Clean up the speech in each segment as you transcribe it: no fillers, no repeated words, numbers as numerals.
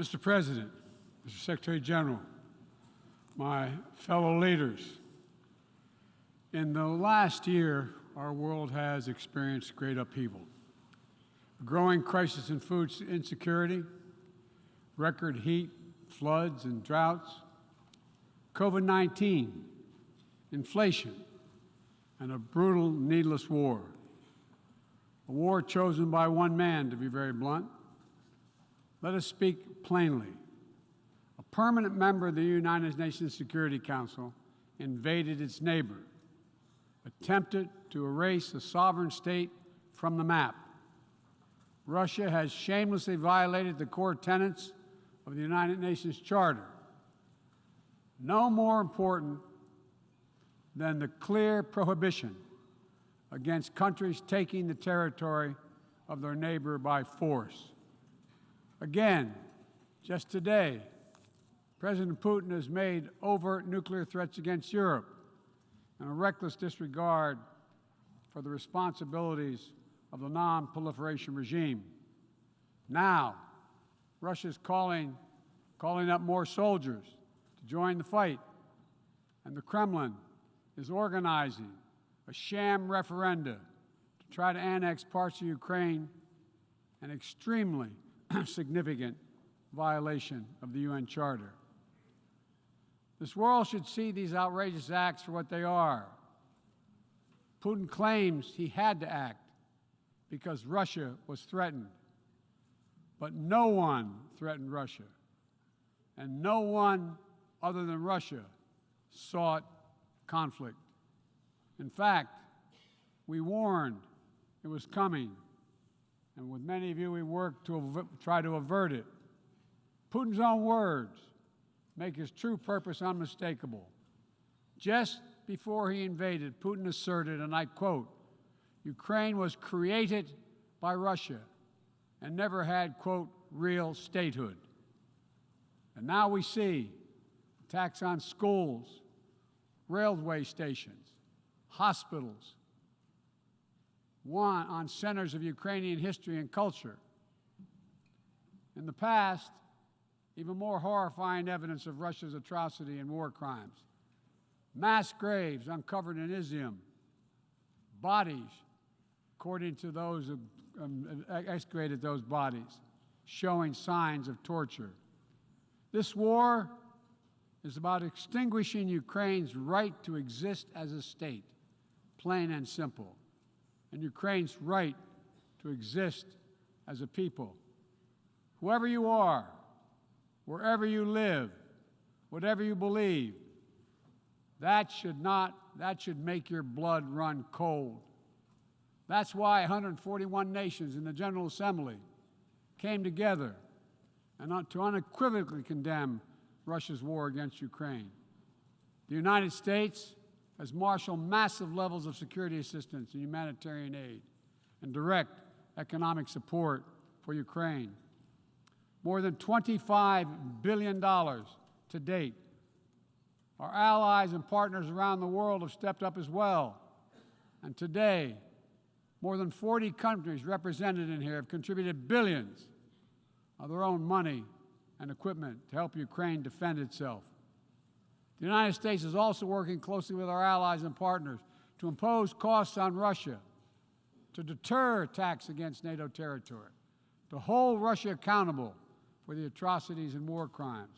Mr. President, Mr. Secretary General, my fellow leaders, in the last year, our world has experienced great upheaval. A growing crisis in food insecurity, record heat, floods, and droughts, COVID-19, inflation, and a brutal, needless war. A war chosen by one man, to be very blunt. Let us speak plainly. A permanent member of the United Nations Security Council invaded its neighbor, attempted to erase a sovereign state from the map. Russia has shamelessly violated the core tenets of the United Nations Charter. No more important than the clear prohibition against countries taking the territory of their neighbor by force. Again, just today, President Putin has made overt nuclear threats against Europe and a reckless disregard for the responsibilities of the non-proliferation regime. Now, Russia's calling up more soldiers to join the fight, and the Kremlin is organizing a sham referenda to try to annex parts of Ukraine, an extremely significant violation of the UN Charter. This world should see these outrageous acts for what they are. Putin claims he had to act because Russia was threatened. But no one threatened Russia, and no one other than Russia sought conflict. In fact, we warned it was coming, and with many of you we worked to try to avert it. Putin's own words make his true purpose unmistakable. Just before he invaded, Putin asserted, and I quote, "Ukraine was created by Russia and never had, quote, real statehood." And now we see attacks on schools, railway stations, hospitals, on centers of Ukrainian history and culture. In the past, even more horrifying evidence of Russia's atrocity and war crimes. Mass graves uncovered in Izium, bodies, according to those who excavated those bodies, showing signs of torture. This war is about extinguishing Ukraine's right to exist as a state, plain and simple, and Ukraine's right to exist as a people. Whoever you are, wherever you live, whatever you believe, that should make your blood run cold. That's why 141 nations in the General Assembly came together and to unequivocally condemn Russia's war against Ukraine. The United States has marshaled massive levels of security assistance and humanitarian aid and direct economic support for Ukraine. More than $25 billion to date. Our allies and partners around the world have stepped up as well. And today, more than 40 countries represented in here have contributed billions of their own money and equipment to help Ukraine defend itself. The United States is also working closely with our allies and partners to impose costs on Russia, to deter attacks against NATO territory, to hold Russia accountable for the atrocities and war crimes.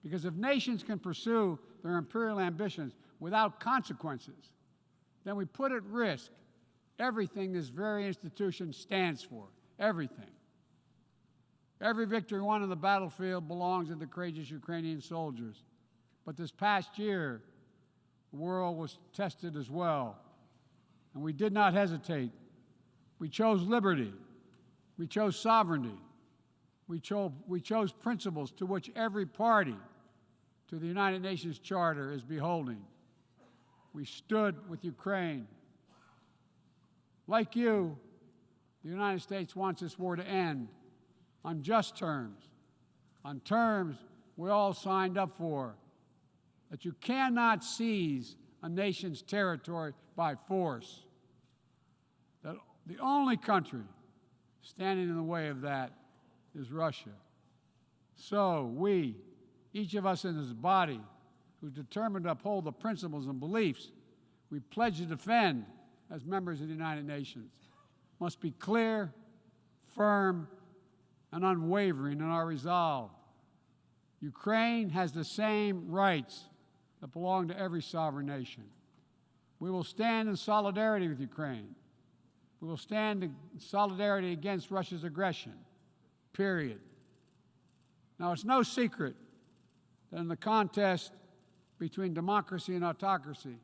Because if nations can pursue their imperial ambitions without consequences, then we put at risk everything this very institution stands for, everything. Every victory won on the battlefield belongs to the courageous Ukrainian soldiers. But this past year, the world was tested as well, and we did not hesitate. We chose liberty. We chose sovereignty. We chose principles to which every party to the United Nations Charter is beholding. We stood with Ukraine. Like you, the United States wants this war to end on just terms, on terms we all signed up for, that you cannot seize a nation's territory by force. That the only country standing in the way of that is Russia. So we, each of us in this body, who's determined to uphold the principles and beliefs we pledge to defend as members of the United Nations, must be clear, firm, and unwavering in our resolve. Ukraine has the same rights that belong to every sovereign nation. We will stand in solidarity with Ukraine. We will stand in solidarity against Russia's aggression, period. Now, it's no secret that in the contest between democracy and autocracy,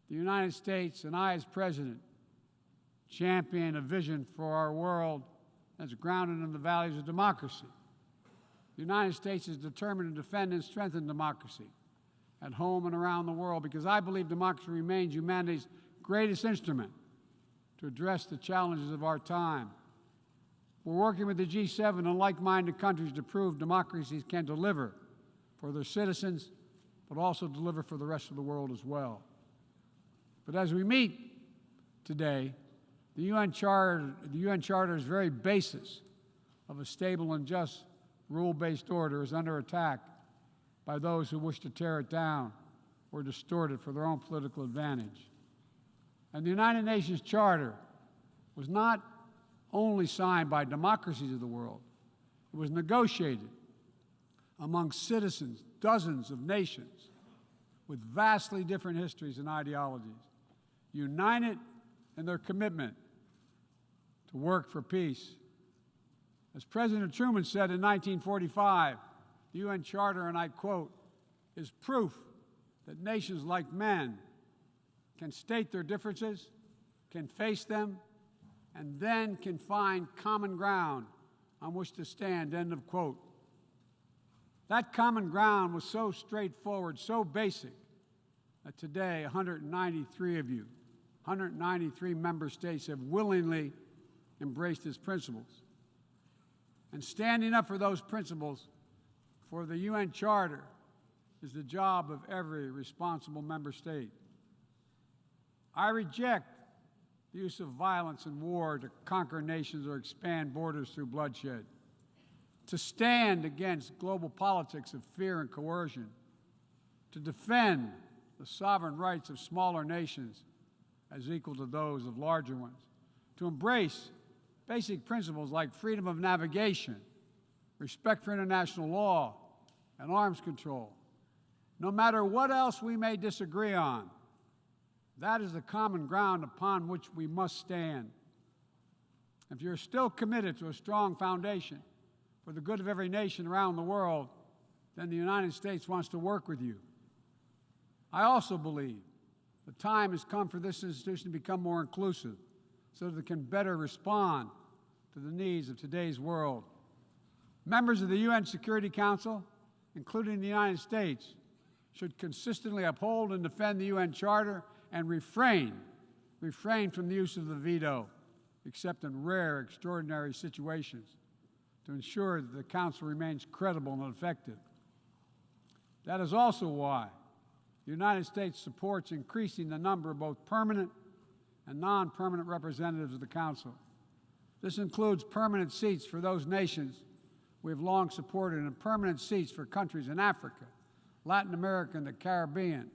the United States and I, as President, champion a vision for our world that's grounded in the values of democracy. The United States is determined to defend and strengthen democracy at home and around the world because I believe democracy remains humanity's greatest instrument to address the challenges of our time. We're working with the G7 and like-minded countries to prove democracies can deliver for their citizens, but also deliver for the rest of the world as well. But as we meet today, the UN Charter's very basis of a stable and just rule-based order is under attack by those who wish to tear it down or distort it for their own political advantage. And the United Nations Charter was not only signed by democracies of the world, it was negotiated among citizens, dozens of nations with vastly different histories and ideologies, united in their commitment to work for peace. As President Truman said in 1945, the UN Charter, and I quote, is proof that nations like men can state their differences, can face them, and then can find common ground on which to stand, end of quote. That common ground was so straightforward, so basic, that today 193 of you, 193 member states have willingly embraced its principles. And standing up for those principles for the UN Charter is the job of every responsible member state. I reject the use of violence and war to conquer nations or expand borders through bloodshed, to stand against global politics of fear and coercion, to defend the sovereign rights of smaller nations as equal to those of larger ones, to embrace basic principles like freedom of navigation, respect for international law, and arms control. No matter what else we may disagree on, that is the common ground upon which we must stand. If you're still committed to a strong foundation for the good of every nation around the world, then the United States wants to work with you. I also believe the time has come for this institution to become more inclusive so that it can better respond to the needs of today's world. Members of the UN Security Council, including the United States, should consistently uphold and defend the UN Charter and refrain from the use of the veto, except in rare, extraordinary situations, to ensure that the Council remains credible and effective. That is also why the United States supports increasing the number of both permanent and non-permanent representatives of the Council. This includes permanent seats for those nations we have long supported and permanent seats for countries in Africa, Latin America, and the Caribbean.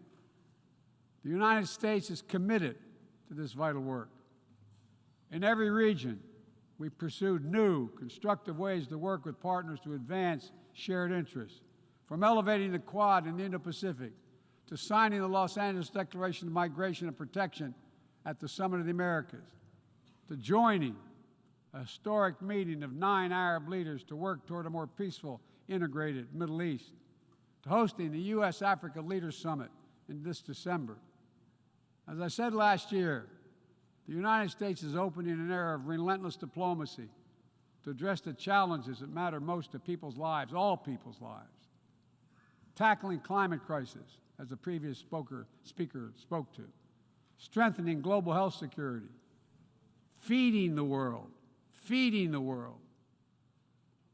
The United States is committed to this vital work. In every region, we've pursued new, constructive ways to work with partners to advance shared interests, from elevating the Quad in the Indo-Pacific to signing the Los Angeles Declaration of Migration and Protection at the Summit of the Americas, to joining a historic meeting of 9 Arab leaders to work toward a more peaceful, integrated Middle East, to hosting the U.S.-Africa Leaders Summit in this December. As I said last year, the United States is opening an era of relentless diplomacy to address the challenges that matter most to people's lives, all people's lives. Tackling climate crisis, as the previous speaker spoke to, strengthening global health security, feeding the world.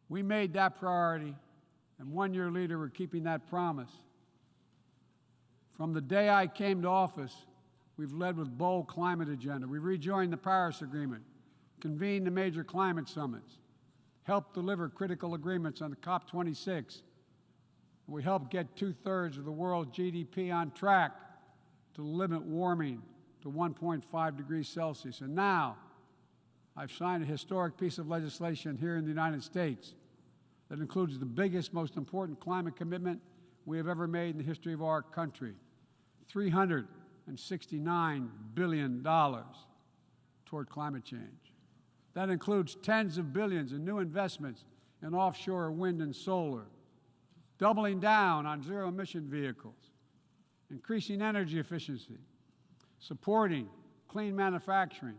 We made that priority, and 1 year later, we're keeping that promise. From the day I came to office, we've led with bold climate agenda. We rejoined the Paris Agreement, convened the major climate summits, helped deliver critical agreements on the COP26. We helped get 2/3 of the world's GDP on track to limit warming to 1.5 degrees Celsius. And now, I've signed a historic piece of legislation here in the United States that includes the biggest, most important climate commitment we have ever made in the history of our country, $369 billion toward climate change. That includes tens of billions in new investments in offshore wind and solar, doubling down on zero-emission vehicles, increasing energy efficiency, supporting clean manufacturing.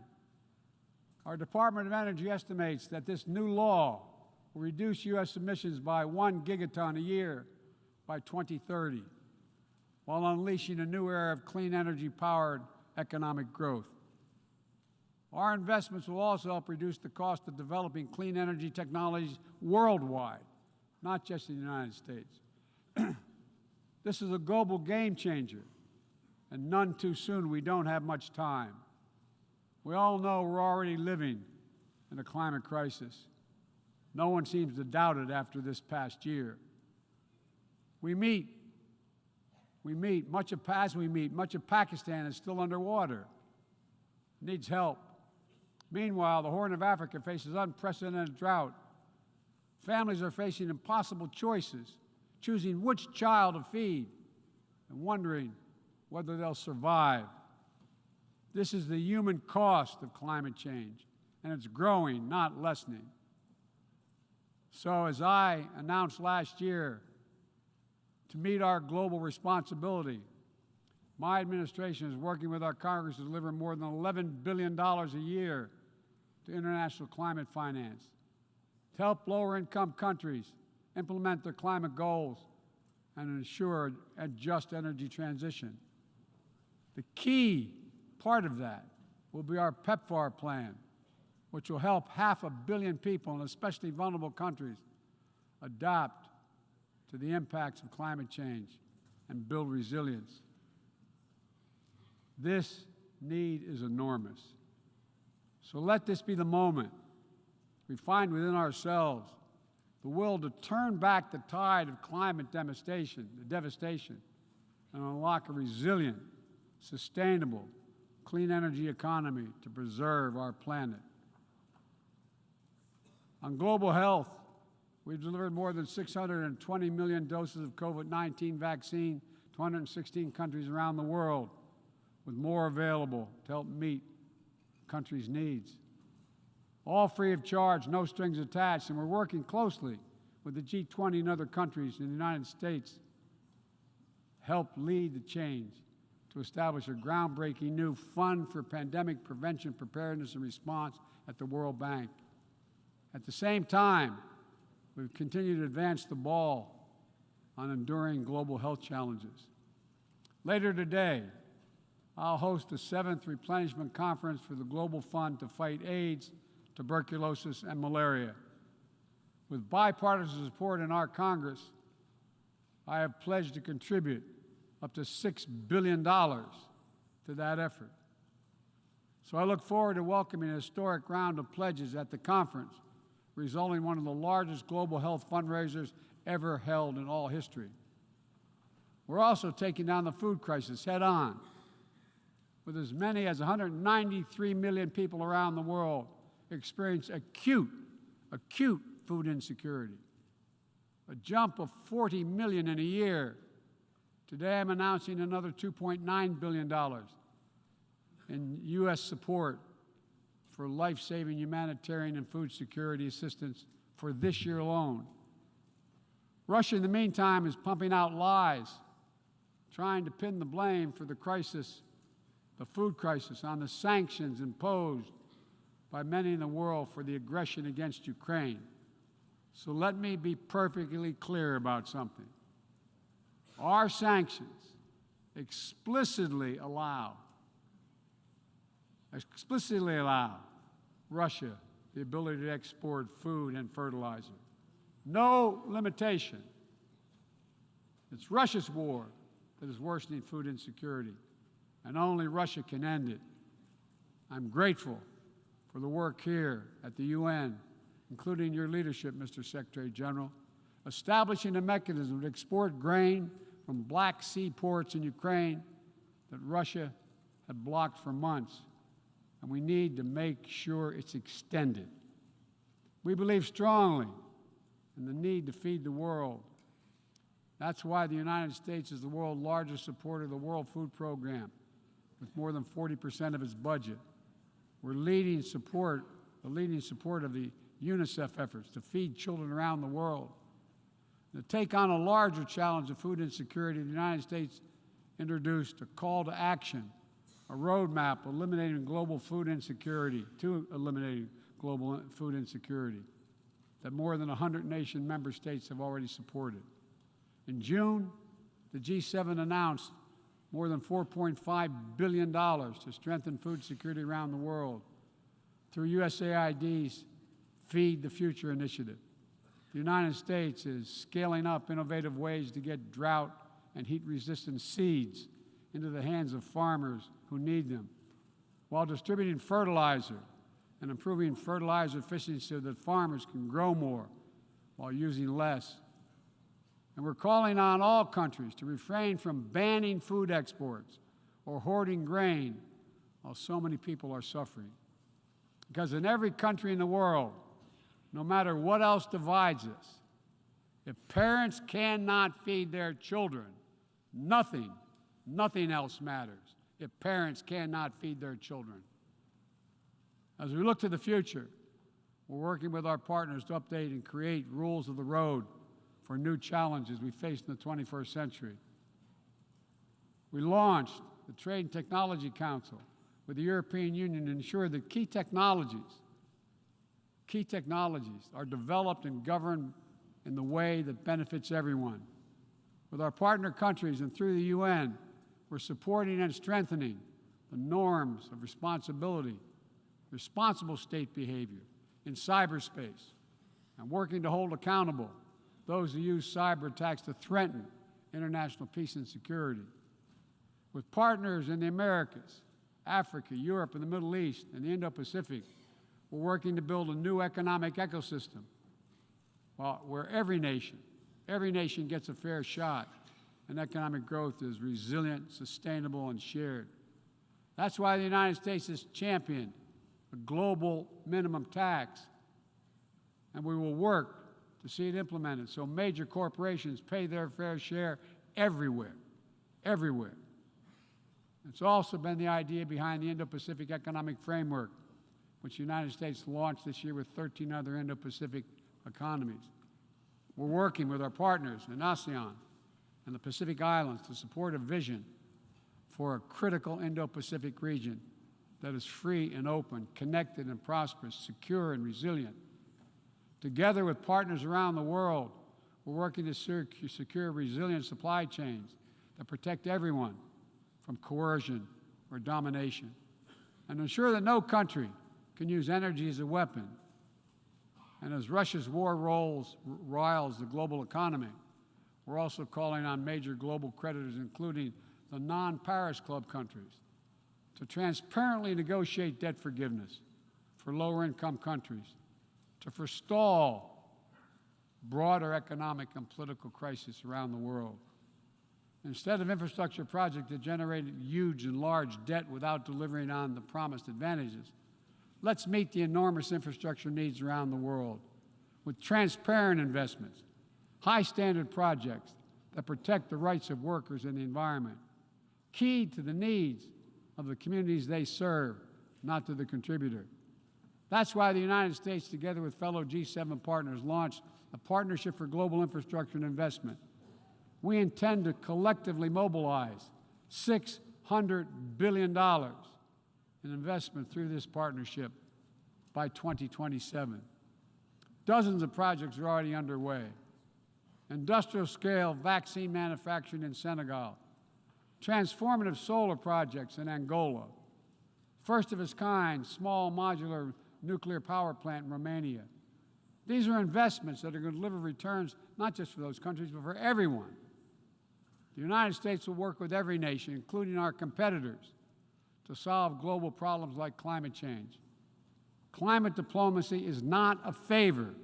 Our Department of Energy estimates that this new law will reduce U.S. emissions by 1 gigaton a year by 2030, while unleashing a new era of clean energy-powered economic growth. Our investments will also help reduce the cost of developing clean energy technologies worldwide, not just in the United States. This is a global game changer, and none too soon. We don't have much time. We all know we're already living in a climate crisis. No one seems to doubt it after this past year. Much of Pakistan is still underwater, needs help. Meanwhile, the Horn of Africa faces unprecedented drought. Families are facing impossible choices, choosing which child to feed and wondering whether they'll survive. This is the human cost of climate change, and it's growing, not lessening. So, as I announced last year, to meet our global responsibility, my administration is working with our Congress to deliver more than $11 billion a year to international climate finance, to help lower-income countries implement their climate goals and ensure a just energy transition. The key part of that will be our PEPFAR plan, which will help 500 million people in especially vulnerable countries adapt to the impacts of climate change and build resilience. This need is enormous. So let this be the moment we find within ourselves the will to turn back the tide of climate devastation, and unlock a resilient, sustainable, clean energy economy to preserve our planet. On global health, we've delivered more than 620 million doses of COVID-19 vaccine to 116 countries around the world, with more available to help meet countries' needs. All free of charge, no strings attached, and we're working closely with the G20 and other countries in the United States help lead the change to establish a groundbreaking new fund for pandemic prevention, preparedness, and response at the World Bank. At the same time, we've continued to advance the ball on enduring global health challenges. Later today, I'll host the 7th Replenishment Conference for the Global Fund to fight AIDS, tuberculosis, and malaria. With bipartisan support in our Congress, I have pledged to contribute up to $6 billion to that effort. So I look forward to welcoming a historic round of pledges at the conference, resulting in one of the largest global health fundraisers ever held in all history. We're also taking down the food crisis head on, with as many as 193 million people around the world experience acute food insecurity, a jump of 40 million in a year. Today I'm announcing another $2.9 billion in U.S. support for life-saving humanitarian and food security assistance for this year alone. Russia, in the meantime, is pumping out lies, trying to pin the blame for the crisis, the food crisis, on the sanctions imposed by many in the world for the aggression against Ukraine. So let me be perfectly clear about something. Our sanctions explicitly allow Russia the ability to export food and fertilizer. No limitation. It's Russia's war that is worsening food insecurity, and only Russia can end it. I'm grateful for the work here at the UN including your leadership, Mr. Secretary General, establishing a mechanism to export grain from Black Sea ports in Ukraine that Russia had blocked for months, and we need to make sure it's extended. We believe strongly in the need to feed the world. That's why the United States is the world's largest supporter of the World Food Program, with more than 40% of its budget. We're the leading support of the UNICEF efforts to feed children around the world. To take on a larger challenge of food insecurity, the United States introduced a call to action, a roadmap to eliminating global food insecurity that more than 100 nation member states have already supported. In June, the G7 announced more than $4.5 billion to strengthen food security around the world through USAID's Feed the Future initiative. The United States is scaling up innovative ways to get drought and heat-resistant seeds into the hands of farmers who need them, while distributing fertilizer and improving fertilizer efficiency so that farmers can grow more while using less. And we're calling on all countries to refrain from banning food exports or hoarding grain while so many people are suffering. Because in every country in the world, no matter what else divides us, if parents cannot feed their children, nothing else matters if parents cannot feed their children. As we look to the future, we're working with our partners to update and create rules of the road for new challenges we face in the 21st century. We launched the Trade and Technology Council with the European Union to ensure that key technologies are developed and governed in the way that benefits everyone. With our partner countries and through the UN, we're supporting and strengthening the norms of responsibility, responsible state behavior in cyberspace, and working to hold accountable those who use cyber attacks to threaten international peace and security. With partners in the Americas, Africa, Europe, and the Middle East, and the Indo-Pacific, we're working to build a new economic ecosystem where every nation gets a fair shot, and economic growth is resilient, sustainable, and shared. That's why the United States has championed a global minimum tax, and we will work to see it implemented so major corporations pay their fair share everywhere. It's also been the idea behind the Indo-Pacific Economic Framework, which the United States launched this year with 13 other Indo-Pacific economies. We're working with our partners in ASEAN and the Pacific Islands to support a vision for a critical Indo-Pacific region that is free and open, connected and prosperous, secure and resilient. Together with partners around the world, we're working to secure resilient supply chains that protect everyone from coercion or domination, and ensure that no country can use energy as a weapon. And as Russia's war riles the global economy, we're also calling on major global creditors, including the non-Paris Club countries, to transparently negotiate debt forgiveness for lower-income countries, to forestall broader economic and political crisis around the world. Instead of infrastructure projects that generated huge and large debt without delivering on the promised advantages, let's meet the enormous infrastructure needs around the world with transparent investments, high-standard projects that protect the rights of workers and the environment, keyed to the needs of the communities they serve, not to the contributor. That's why the United States, together with fellow G7 partners, launched a Partnership for Global Infrastructure and Investment. We intend to collectively mobilize $600 billion in investment through this partnership by 2027. Dozens of projects are already underway. Industrial-scale vaccine manufacturing in Senegal, transformative solar projects in Angola, first-of-its-kind small modular nuclear power plant in Romania. These are investments that are going to deliver returns not just for those countries, but for everyone. The United States will work with every nation, including our competitors, to solve global problems like climate change, Climate diplomacy is not a favor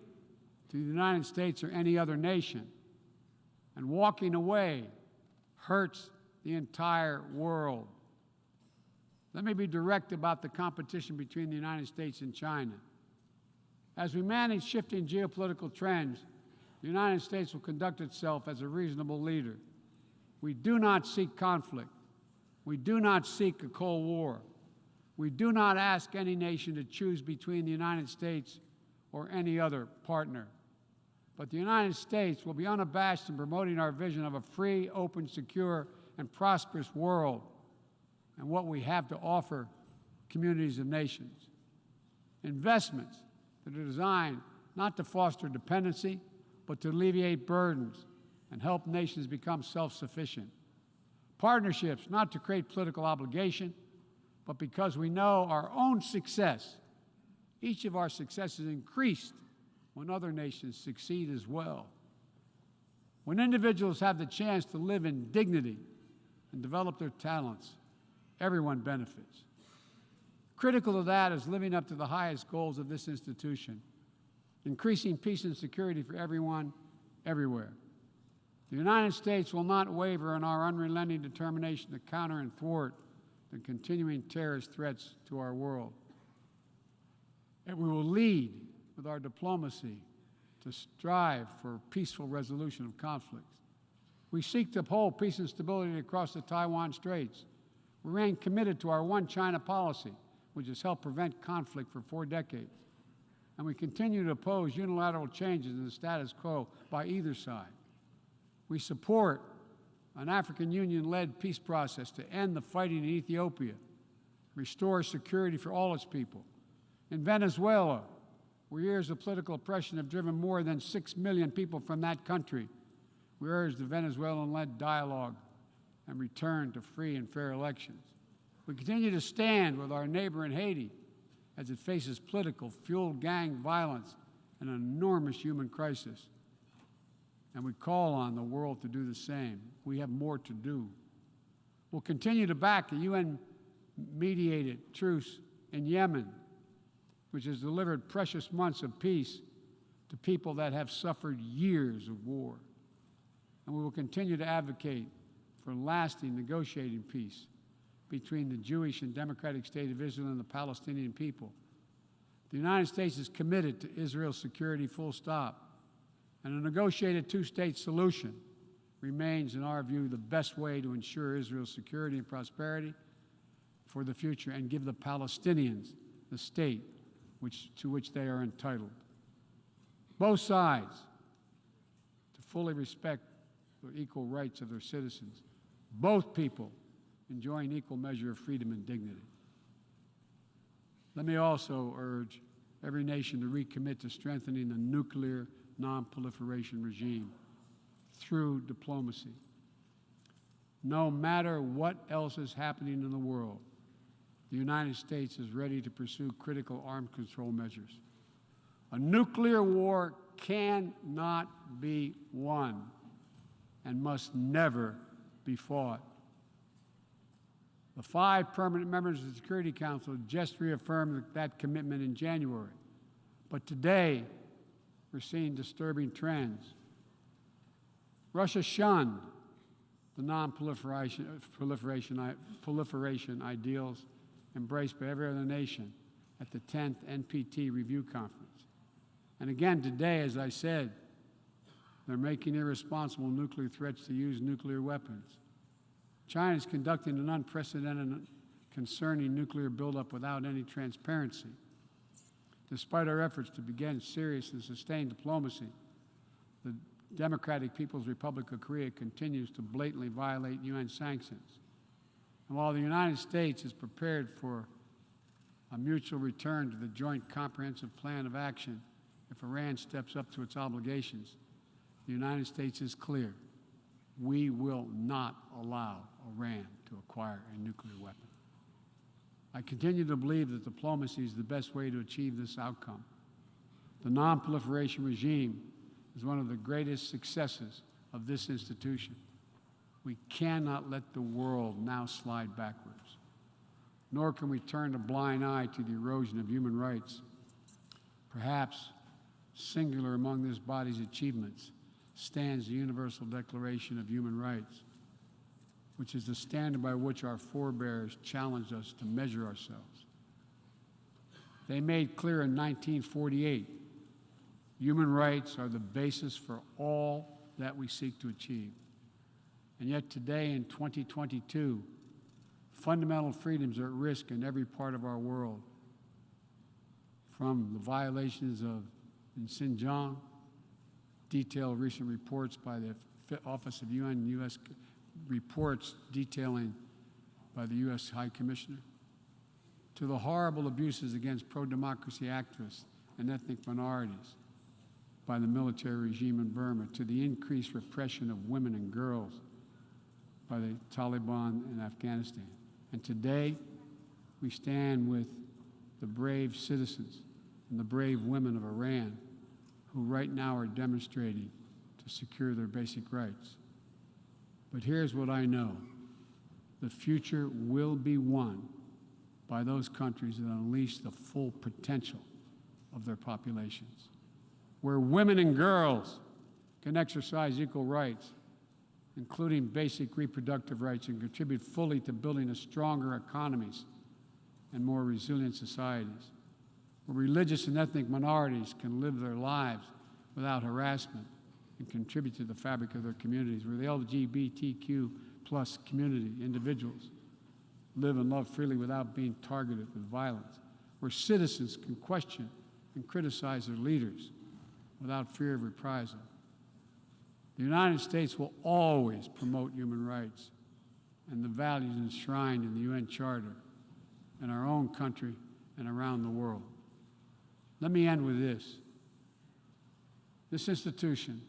to the United States or any other nation, and walking away hurts the entire world. Let me be direct about the competition between the United States and China. As we manage shifting geopolitical trends, the United States will conduct itself as a reasonable leader. We do not seek conflict. We do not seek a Cold War. We do not ask any nation to choose between the United States or any other partner. But the United States will be unabashed in promoting our vision of a free, open, secure, and prosperous world and what we have to offer communities of nations. Investments that are designed not to foster dependency, but to alleviate burdens and help nations become self-sufficient. Partnerships not to create political obligation, but because we know our own success. Each of our successes increased when other nations succeed as well. When individuals have the chance to live in dignity and develop their talents, everyone benefits. Critical to that is living up to the highest goals of this institution, increasing peace and security for everyone, everywhere. The United States will not waver in our unrelenting determination to counter and thwart the continuing terrorist threats to our world. And we will lead with our diplomacy to strive for peaceful resolution of conflicts. We seek to uphold peace and stability across the Taiwan Straits. We remain committed to our one China policy, which has helped prevent conflict for 4 decades. And we continue to oppose unilateral changes in the status quo by either side. We support an African Union-led peace process to end the fighting in Ethiopia, restore security for all its people. In Venezuela, where years of political oppression have driven more than 6 million people from that country, we urge the Venezuelan-led dialogue and return to free and fair elections. We continue to stand with our neighbor in Haiti as it faces political, fueled gang violence and an enormous human crisis. And we call on the world to do the same. We have more to do. We'll continue to back the UN-mediated truce in Yemen, which has delivered precious months of peace to people that have suffered years of war. And we will continue to advocate for lasting negotiating peace between the Jewish and Democratic State of Israel and the Palestinian people. The United States is committed to Israel's security, full stop. And a negotiated two-state solution remains, in our view, the best way to ensure Israel's security and prosperity for the future and give the Palestinians the state to which they are entitled. Both sides to fully respect the equal rights of their citizens, both people enjoying equal measure of freedom and dignity. Let me also urge every nation to recommit to strengthening the nuclear non-proliferation regime through diplomacy. No matter what else is happening in the world, the United States is ready to pursue critical arms control measures. A nuclear war cannot be won and must never be fought. The 5 permanent members of the Security Council just reaffirmed that commitment in January. But today, we're seeing disturbing trends. Russia shunned the non-proliferation ideals embraced by every other nation at the 10th NPT Review Conference. And again today, as I said, they're making irresponsible nuclear threats to use nuclear weapons. China is conducting an unprecedented, concerning nuclear buildup without any transparency. Despite our efforts to begin serious and sustained diplomacy, the Democratic People's Republic of Korea continues to blatantly violate UN sanctions. And while the United States is prepared for a mutual return to the Joint Comprehensive Plan of Action if Iran steps up to its obligations, the United States is clear. We will not allow Iran to acquire a nuclear weapon. I continue to believe that diplomacy is the best way to achieve this outcome. The non-proliferation regime is one of the greatest successes of this institution. We cannot let the world now slide backwards, nor can we turn a blind eye to the erosion of human rights Perhaps singular among this body's achievements stands the Universal Declaration of Human Rights, which is the standard by which our forebears challenged us to measure ourselves. They made clear in 1948, human rights are the basis for all that we seek to achieve. And yet today, in 2022, fundamental freedoms are at risk in every part of our world, from the violations in Xinjiang, detailed recent reports by the Office of UN, U.S. reports detailing by the U.S. High Commissioner, to the horrible abuses against pro-democracy activists and ethnic minorities by the military regime in Burma, to the increased repression of women and girls by the Taliban in Afghanistan. And today, we stand with the brave citizens and the brave women of Iran who right now are demonstrating to secure their basic rights. But here's what I know. The future will be won by those countries that unleash the full potential of their populations, where women and girls can exercise equal rights, including basic reproductive rights, and contribute fully to building a stronger economies and more resilient societies, where religious and ethnic minorities can live their lives without harassment and contribute to the fabric of their communities, where the LGBTQ plus community, individuals, live and love freely without being targeted with violence, where citizens can question and criticize their leaders without fear of reprisal. The United States will always promote human rights and the values enshrined in the UN Charter in our own country and around the world. Let me end with this. This institution,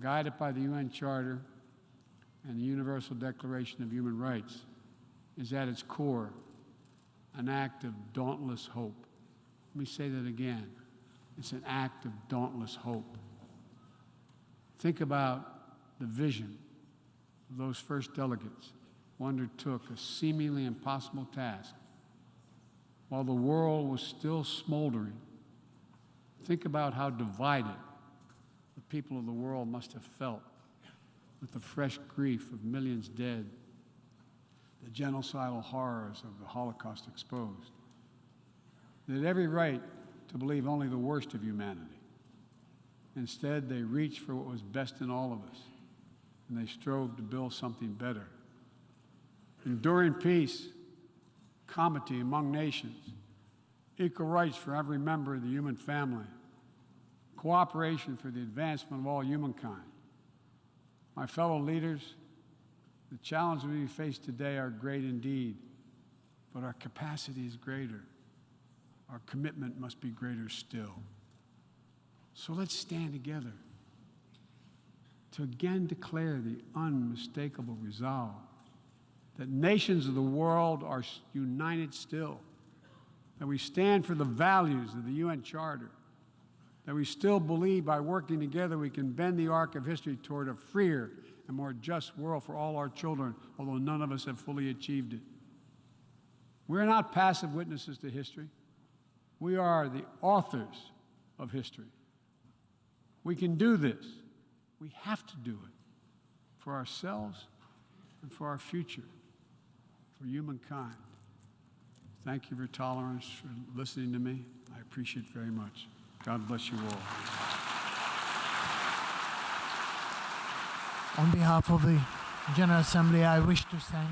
guided by the UN Charter and the Universal Declaration of Human Rights, is at its core an act of dauntless hope. Let me say that again. It's an act of dauntless hope. Think about the vision of those first delegates who undertook a seemingly impossible task while the world was still smoldering. Think about how divided the people of the world must have felt with the fresh grief of millions dead, the genocidal horrors of the Holocaust exposed. They had every right to believe only the worst of humanity. Instead, they reached for what was best in all of us, and they strove to build something better. Enduring peace, comity among nations, equal rights for every member of the human family, cooperation for the advancement of all humankind. My fellow leaders, the challenges we face today are great indeed, but our capacity is greater. Our commitment must be greater still. So let's stand together to again declare the unmistakable resolve that nations of the world are united still, that we stand for the values of the UN Charter, that we still believe by working together we can bend the arc of history toward a freer and more just world for all our children, although none of us have fully achieved it. We're not passive witnesses to history. We are the authors of history. We can do this. We have to do it for ourselves and for our future, for humankind. Thank you for your tolerance, for listening to me. I appreciate it very much. God bless you all. On behalf of the General Assembly, I wish to thank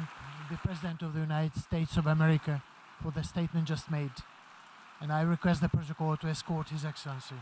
the President of the United States of America for the statement just made, and I request the protocol to escort His Excellency.